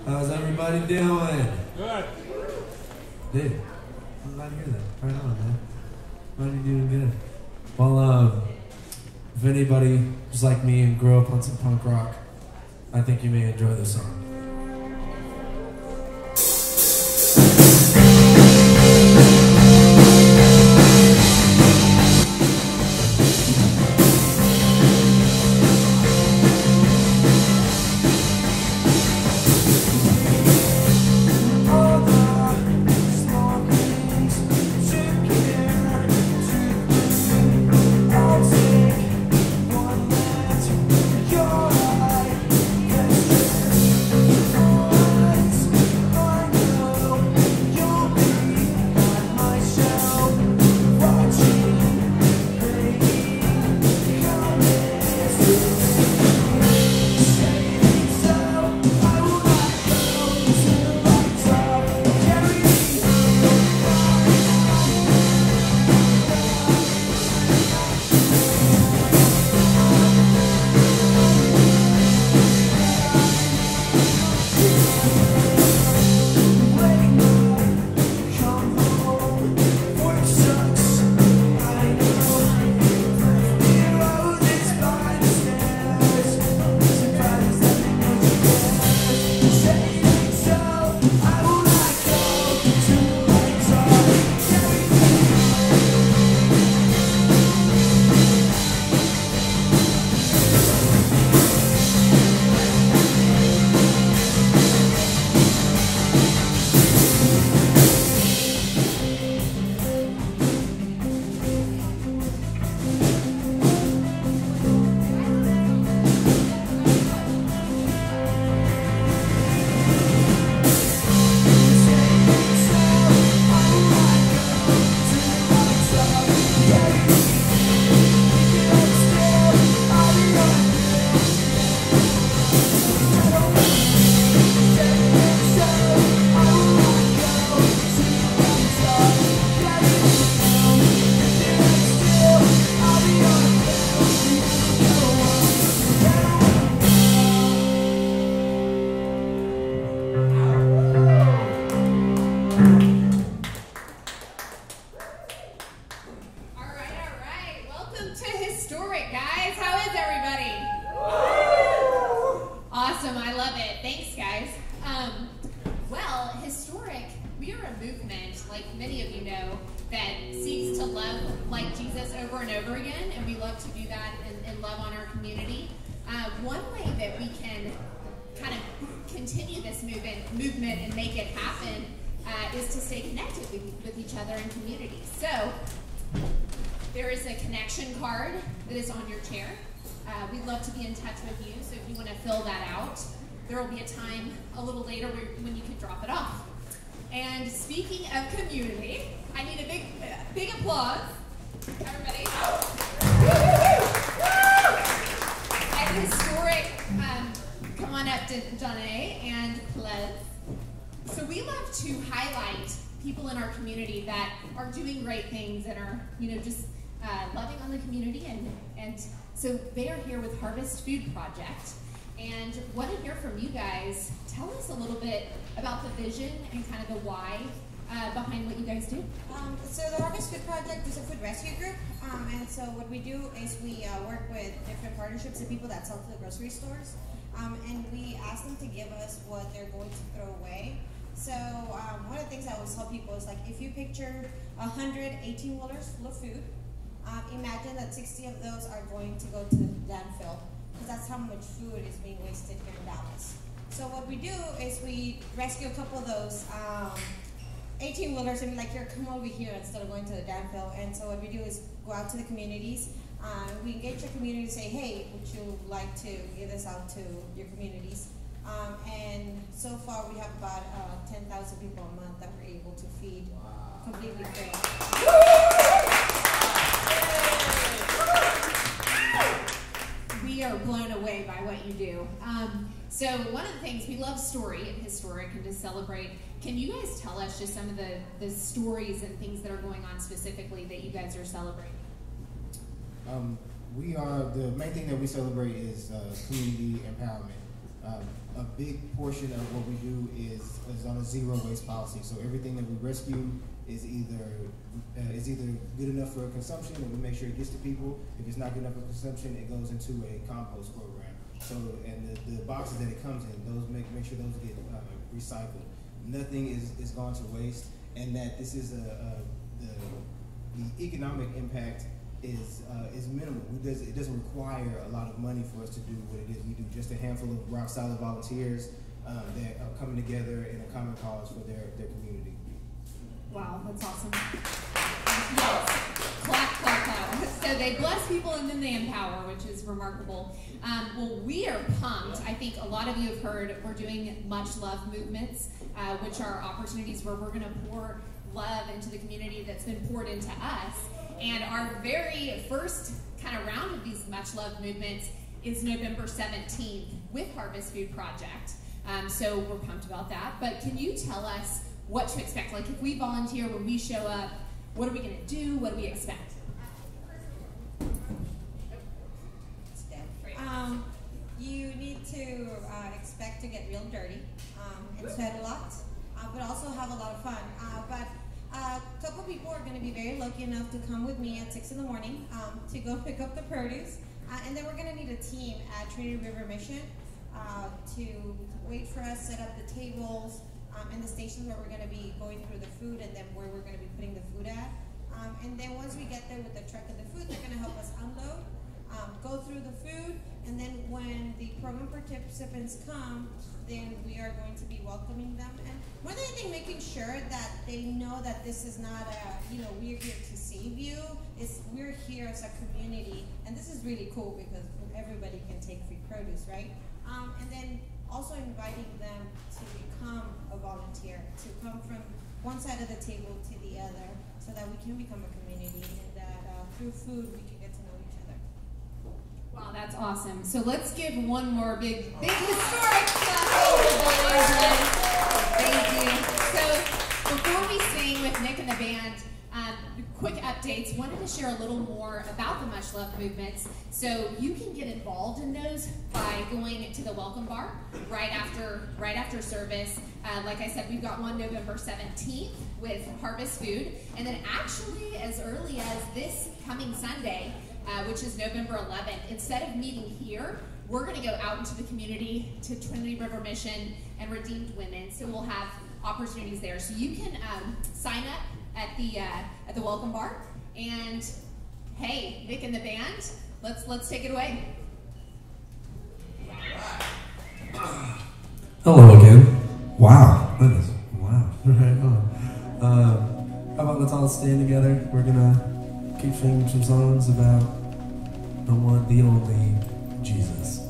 How's everybody doing? Good. Dude, I'm glad to hear that. Right on, man. Glad you're doing good. Well, if anybody was like me and grew up on some punk rock, I think you may enjoy this song. movement and make it happen is to stay connected with each other in community. So there is a connection card that is on your chair. We'd love to be in touch with you, so if you want to fill that out, there will be a time a little later when you can drop it off. And speaking of community, I need a big applause. Everybody. And historic, come on up to Johnny and Ples. So we love to highlight people in our community that are doing great things and are, just loving on the community. And so they are here with Harvest Food Project. And want to hear from you guys. Tell us a little bit about the vision and kind of the why behind what you guys do. So the Harvest Food Project is a food rescue group. And so what we do is we work with different partnerships and people that sell to the grocery stores. And we ask them to give us what they're going to throw away. So one of the things I always tell people is, like, if you picture 100 18-wheelers full of food, imagine that 60 of those are going to go to the landfill, because that's how much food is being wasted here in Dallas. So what we do is we rescue a couple of those 18-wheelers and be like, here, come over here, instead of going to the landfill. And so what we do is go out to the communities. We engage the community and say, hey, would you like to give this out to your communities? And so far we have about 10,000 people a month that we're able to feed completely free. We are blown away by what you do. So one of the things, we love story at Historic and to celebrate. Can you guys tell us just some of the stories and things that are going on specifically that you guys are celebrating? The main thing that we celebrate is community empowerment. A big portion of what we do is on a zero waste policy. So everything that we rescue is either good enough for consumption, and we make sure it gets to people. If it's not good enough for consumption, it goes into a compost program. So, and the boxes that it comes in, those make sure those get recycled. Nothing is gone to waste, and that this is the economic impact is minimal. It doesn't require a lot of money for us to do what it is we do. Just a handful of rock solid volunteers that are coming together in a common cause for their community. Wow, that's awesome. Yes, clap, clap, clap. So they bless people and then they empower, which is remarkable. Well, we are pumped. I think a lot of you have heard we're doing Much Love movements, which are opportunities where we're going to pour love into the community that's been poured into us. And our very first kind of round of these Much Love movements is November 17th with Harvest Food Project. So we're pumped about that. But can you tell us what to expect? Like if we volunteer, when we show up, what are we going to do? What do we expect? You need to expect to get real dirty and sweat a lot, but also have a lot of fun. But a couple people are going to be very lucky enough to come with me at 6 in the morning to go pick up the produce. And then we're going to need a team at Trinity River Mission to wait for us, set up the tables, and the stations where we're going to be going through the food, and then where we're going to be putting the food at. And then once we get there with the truck and the food, they're going to help us unload, go through the food, and then when the program participants come, then we are going to be welcoming them. And more than anything, making sure that they know that this is not we're here to save you. We're here as a community, and this is really cool because everybody can take free produce, right? And then also inviting them to become a volunteer, to come from one side of the table to the other, so that we can become a community, and that through food we can get to know each other. Wow, that's awesome. So let's give one more big historic clap. Thank you. So before we sing with Nick and the band, quick updates. Wanted to share a little more about the Much Love movements. So you can get involved in those by going to the welcome bar right after service. Like I said, we've got one November 17th with Harvest Food, and then actually as early as this coming Sunday, which is November 11th, instead of meeting here, we're going to go out into the community to Trinity River Mission and Redeemed Women. So we'll have opportunities there. So you can sign up at the welcome bar. And hey, Nick and the band, let's take it away. Hello again. Wow, that is wow. Right on. How about let's all stand together? We're gonna keep singing some songs about the one, the only Jesus.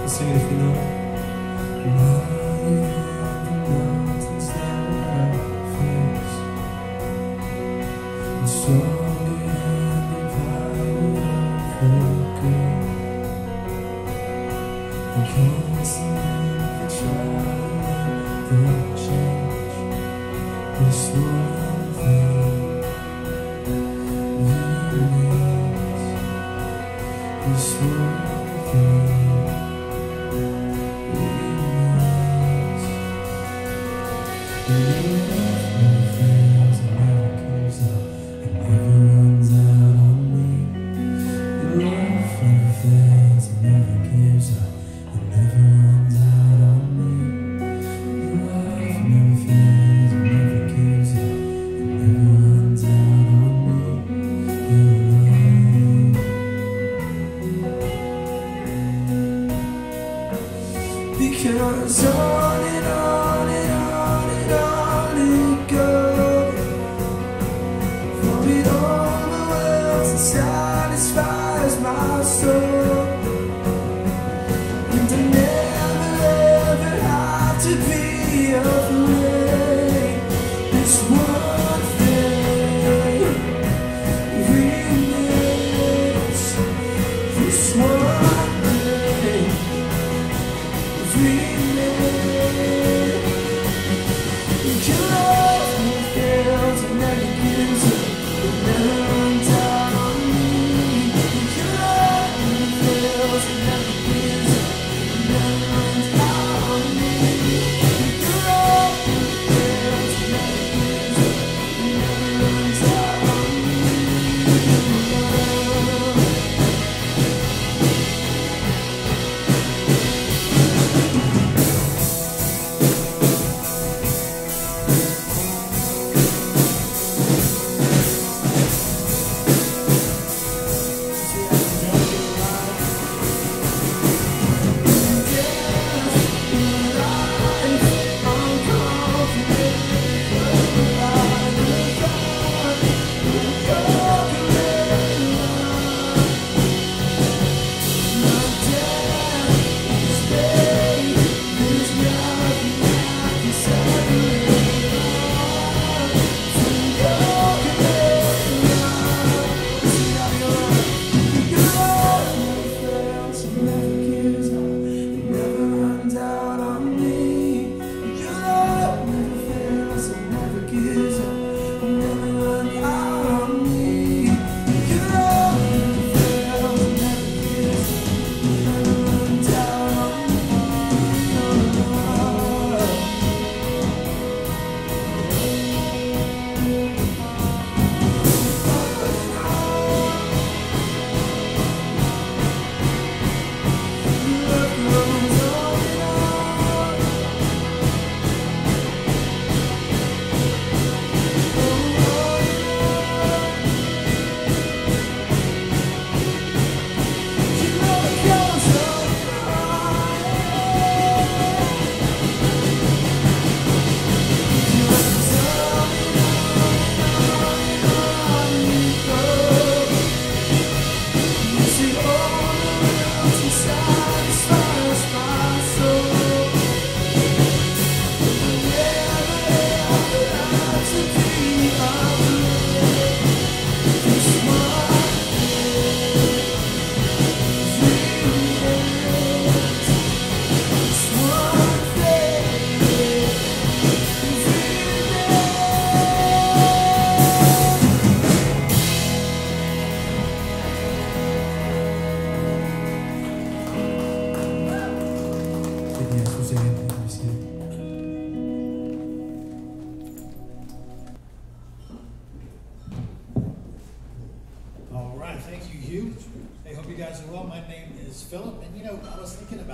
Sing it if you know it. Mountains that I face, and stronger than the power of the good. The constant, the trial, the change. This one thing remains. This one thing. Because on and on and on and on it goes, for it overwhelms and satisfies my soul. And I never ever have to be afraid. This one thing remains. This one thing remains. Your love never fails, it never gives up, it never runs out on me. Your love never fails, it never gives up, it never runs out on me. Your love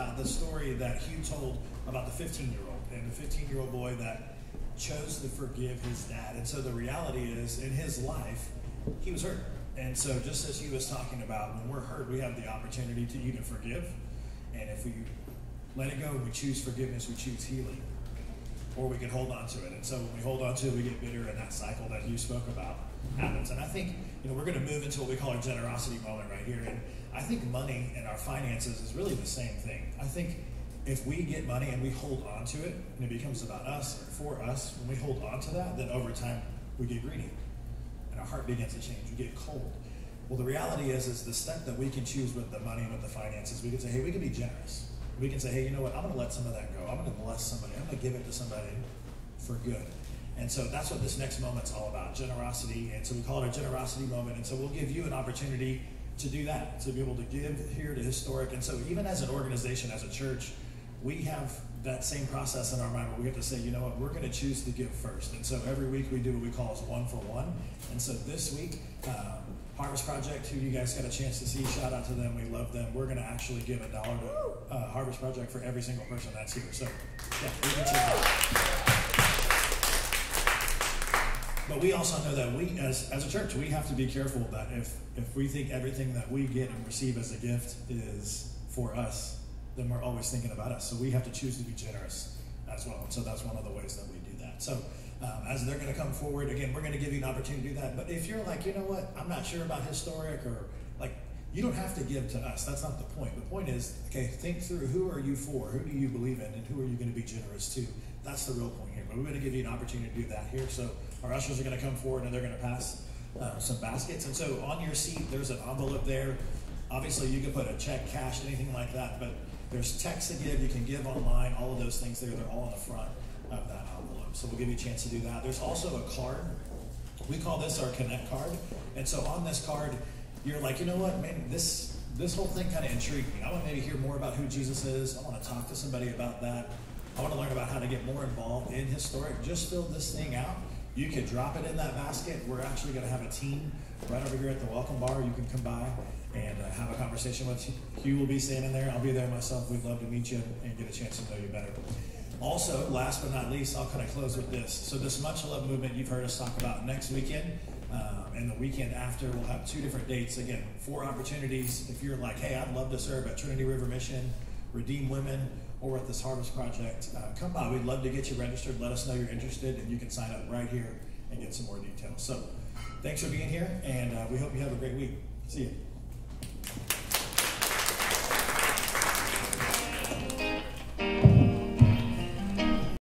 about the story that Hugh told about the 15-year-old and the 15-year-old boy that chose to forgive his dad. And so the reality is, in his life, he was hurt. And so just as he was talking about, when we're hurt, we have the opportunity to either forgive, and if we let it go and we choose forgiveness, we choose healing, or we can hold on to it. And so when we hold on to it, we get bitter, and that cycle that you spoke about happens. And I think, we're going to move into what we call our generosity moment right here. And I think money and our finances is really the same thing. I think if we get money and we hold on to it, and it becomes about us or for us, when we hold on to that, then over time we get greedy, and our heart begins to change. We get cold. Well, the reality is the step that we can choose with the money and with the finances. We can say, hey, we can be generous. We can say, hey, you know what? I'm going to let some of that go. I'm going to bless somebody. I'm going to give it to somebody for good. And so that's what this next moment's all about, generosity. And so we call it a generosity moment. And so we'll give you an opportunity to do that, to be able to give here to Historic. And so even as an organization, as a church, we have that same process in our mind where we have to say, you know what, we're going to choose to give first. And so every week we do what we call as 1 for 1. And so this week, Harvest Project, who you guys got a chance to see, shout out to them. We love them. We're going to actually give $1 to Harvest Project for every single person that's here. So, yeah, we can check that. But we also know that we, as a church, we have to be careful that if we think everything that we get and receive as a gift is for us, then we're always thinking about us. So we have to choose to be generous as well. So that's one of the ways that we do that. So as they're going to come forward, again, we're going to give you an opportunity to do that. But if you're like, you know what, I'm not sure about Historic, or like, you don't have to give to us. That's not the point. The point is, okay, think through, who are you for? Who do you believe in? And who are you going to be generous to? That's the real point here. But we're going to give you an opportunity to do that here. So our ushers are going to come forward and they're going to pass some baskets. And so on your seat, there's an envelope there. Obviously, you can put a check, cash, anything like that. But there's text to give. You can give online. All of those things there. They're all in the front of that envelope. So we'll give you a chance to do that. There's also a card. We call this our Connect card. And so on this card, you're like, you know what, man, this whole thing kind of intrigued me. I want to maybe hear more about who Jesus is. I want to talk to somebody about that. I want to learn about how to get more involved in Historic. Just fill this thing out. You can drop it in that basket. We're actually going to have a team right over here at the welcome bar. You can come by and have a conversation with you. Hugh will be standing there. I'll be there myself. We'd love to meet you and get a chance to know you better. Also, last but not least, I'll kind of close with this. So this Much Love movement you've heard us talk about next weekend. And the weekend after, we'll have 2 different dates. Again, 4 opportunities. If you're like, hey, I'd love to serve at Trinity River Mission, Redeem Women, or at this Harvest Project, come by. We'd love to get you registered. Let us know you're interested, and you can sign up right here and get some more details. So thanks for being here, and we hope you have a great week. See you.